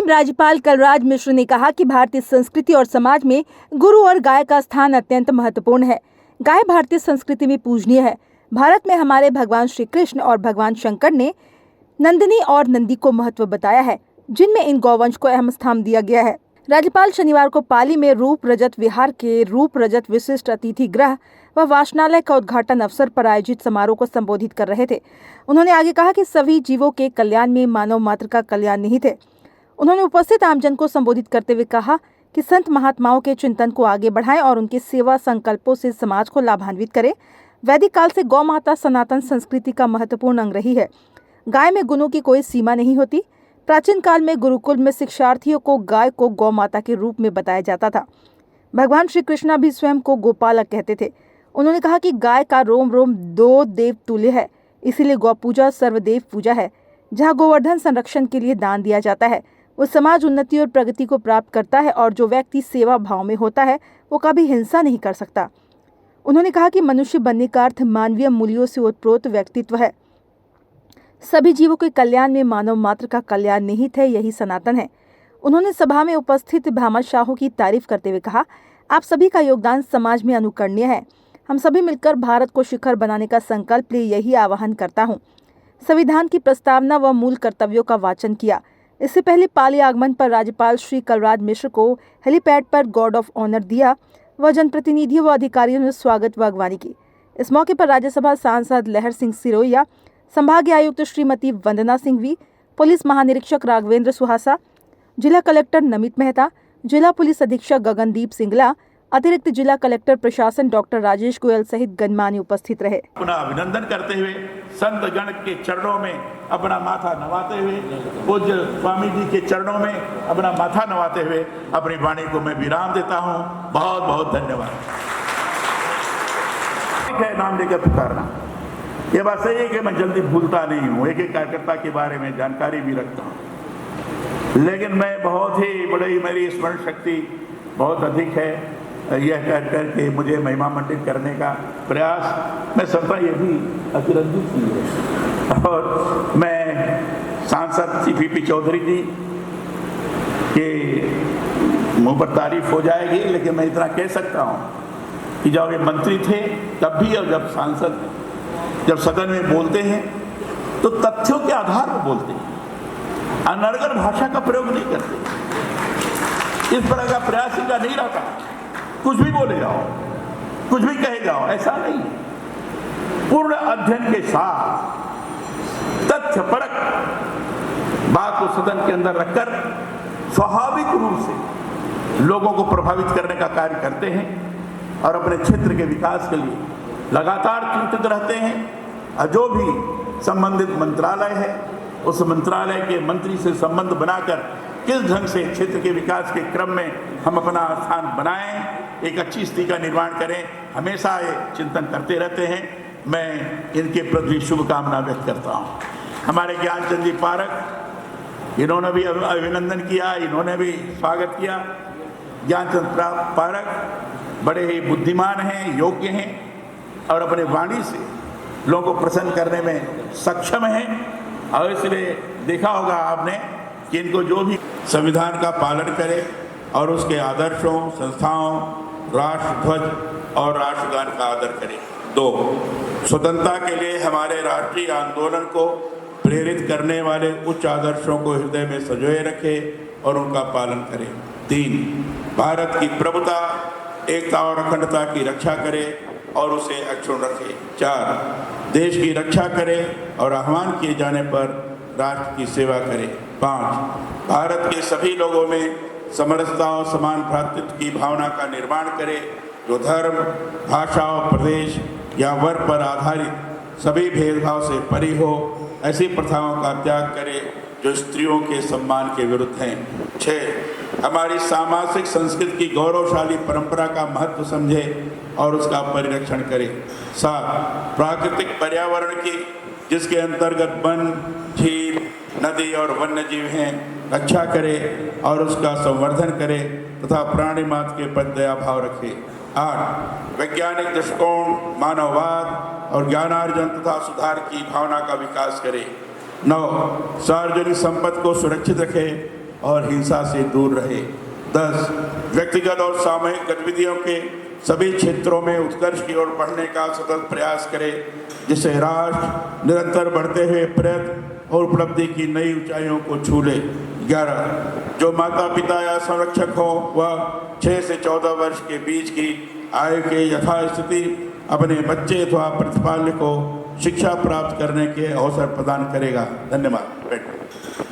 वहीं राज्यपाल कलराज मिश्र ने कहा कि भारतीय संस्कृति और समाज में गुरु और गाय का स्थान अत्यंत महत्वपूर्ण है। गाय भारतीय संस्कृति में पूजनीय है। भारत में हमारे भगवान श्री कृष्ण और भगवान शंकर ने नंदिनी और नंदी को महत्व बताया है, जिनमें इन गौवंश को अहम स्थान दिया गया है। राज्यपाल शनिवार को पाली में रूप रजत विहार के रूप रजत विशिष्ट अतिथि गृह व वाचनालय का उद्घाटन अवसर पर आयोजित समारोह को संबोधित कर रहे थे। उन्होंने आगे कहा कि सभी जीवों के कल्याण में मानव मात्र का कल्याण निहित है। उन्होंने उपस्थित आमजन को संबोधित करते हुए कहा कि संत महात्माओं के चिंतन को आगे बढ़ाएं और उनके सेवा संकल्पों से समाज को लाभान्वित करें। वैदिक काल से गौ माता सनातन संस्कृति का महत्वपूर्ण अंग रही है। गाय में गुणों की कोई सीमा नहीं होती। प्राचीन काल में गुरुकुल में शिक्षार्थियों को गाय को गौ माता के रूप में बताया जाता था। भगवान श्री कृष्ण भी स्वयं को गोपालक कहते थे। उन्होंने कहा कि गाय का रोम रोम दो देव तुल्य है, इसीलिए गौ पूजा सर्वदेव पूजा है। जहाँ गोवर्धन संरक्षण के लिए दान दिया जाता है, वो समाज उन्नति और प्रगति को प्राप्त करता है, और जो व्यक्ति सेवा भाव में होता है वो कभी हिंसा नहीं कर सकता। उन्होंने कहा कि मनुष्य बनने का अर्थ मानवीय मूल्यों से ओतप्रोत व्यक्तित्व है। सभी जीवों के कल्याण में मानव मात्र का कल्याण निहित है, यही सनातन है। उन्होंने सभा में उपस्थित भामाशाहों की तारीफ करते हुए कहा, आप सभी का योगदान समाज में अनुकरणीय है। हम सभी मिलकर भारत को शिखर बनाने का संकल्प लिए यही आह्वान करता हूँ। संविधान की प्रस्तावना व मूल कर्तव्यों का वाचन किया। इससे पहले पाली आगमन पर राज्यपाल श्री कलराज मिश्र को हेलीपैड पर गार्ड ऑफ ऑनर दिया व जनप्रतिनिधियों व अधिकारियों ने स्वागत व अगवानी की। इस मौके पर राज्यसभा सांसद लहर सिंह सिरोहिया, संभागीय आयुक्त श्रीमती वंदना सिंघवी, पुलिस महानिरीक्षक राघवेंद्र सुहासा, जिला कलेक्टर नमित मेहता, जिला पुलिस अधीक्षक गगनदीप सिंगला, अतिरिक्त जिला कलेक्टर प्रशासन डॉक्टर राजेश गोयल सहित गणमान्य उपस्थित रहे। अपना अभिनंदन करते हुए संत गण के चरणों में अपना माथा नवाते हुए, पूज्य स्वामी जी के चरणों में अपना माथा नवाते हुए अपनी वाणी को मैं विराम देता हूँ। बहुत बहुत धन्यवाद। नाम लेकर पुकारना, ये बात सही है कि मैं जल्दी भूलता नहीं हूँ। एक एक कार्यकर्ता के बारे में जानकारी भी रखता हूँ, लेकिन मैं बहुत ही बड़ी, मेरी स्मरण शक्ति बहुत अधिक है। यह कह करके मुझे महिमा मंडित करने का प्रयास मैं समझता ये भी अतिरंजित ही है। और मैं सांसद श्री पी चौधरी जी के मुंह पर तारीफ हो जाएगी, लेकिन मैं इतना कह सकता हूँ कि जब ये मंत्री थे तब भी, और जब सांसद जब सदन में बोलते हैं तो तथ्यों के आधार पर बोलते हैं, अनर्गल भाषा का प्रयोग नहीं करते। इस तरह का प्रयास इनका नहीं रहता। कुछ भी बोले जाओ, कुछ भी कहे जाओ, ऐसा नहीं। पूर्ण अध्ययन के साथ तथ्यपरक बात को सदन के अंदर रखकर स्वाभाविक रूप से लोगों को प्रभावित करने का कार्य करते हैं और अपने क्षेत्र के विकास के लिए लगातार चिंतित रहते हैं। और जो भी संबंधित मंत्रालय है, उस मंत्रालय के मंत्री से संबंध बनाकर किस ढंग से क्षेत्र के विकास के क्रम में हम अपना स्थान बनाएं, एक अच्छी स्थिति का निर्माण करें, हमेशा ये चिंतन करते रहते हैं। मैं इनके प्रति शुभकामना व्यक्त करता हूँ। हमारे ज्ञानचंद जी पारक, इन्होंने भी अभिनंदन किया, इन्होंने भी स्वागत किया। ज्ञानचंद पारक बड़े ही बुद्धिमान हैं, योग्य हैं और अपने वाणी से लोगों को प्रसन्न करने में सक्षम हैं। और इसलिए देखा होगा आपने कि इनको जो भी संविधान का पालन करे और उसके आदर्शों, संस्थाओं, राष्ट्रध्वज और राष्ट्रगान का आदर करे। 2, स्वतंत्रता के लिए हमारे राष्ट्रीय आंदोलन को प्रेरित करने वाले उच्च आदर्शों को हृदय में संजोए रखे और उनका पालन करे। 3, भारत की प्रभुता, एकता और अखंडता की रक्षा करे और उसे अक्षुण्ण रखे। 4, देश की रक्षा करे और आह्वान किए जाने पर राष्ट्र की सेवा करे। 5, भारत के सभी लोगों में समरसता और समान भ्रातृत्व की भावना का निर्माण करे, जो धर्म, भाषा और प्रदेश या वर्ग पर आधारित सभी भेदभाव से परी हो। ऐसी प्रथाओं का त्याग करे जो स्त्रियों के सम्मान के विरुद्ध हैं। 6, हमारी सामाजिक संस्कृति की गौरवशाली परंपरा का महत्व समझे और उसका परिरक्षण करे। 7, प्राकृतिक पर्यावरण की, जिसके अंतर्गत वन, झील, नदी और वन्य जीव हैं, रक्षा करे और उसका संवर्धन करे तथा प्राणी मात्र के प्रति दया भाव रखे। 8, वैज्ञानिक दृष्टिकोण, मानववाद और ज्ञानार्जन तथा सुधार की भावना का विकास करे। 9, सार्वजनिक संपत्ति को सुरक्षित रखे और हिंसा से दूर रहे। 10 व्यक्तिगत और सामूहिक गतिविधियों के सभी क्षेत्रों में उत्कर्ष की ओर बढ़ने का सतत प्रयास करे, जिससे राष्ट्र निरंतर बढ़ते हुए प्रयत्न और उपलब्धि की नई ऊंचाइयों को छू ले। 11 जो माता पिता या संरक्षक हो वह 6 से 14 वर्ष के बीच की आयु के यथास्थिति अपने बच्चे अथवा प्रतिपाल्य को शिक्षा प्राप्त करने के अवसर प्रदान करेगा। धन्यवाद।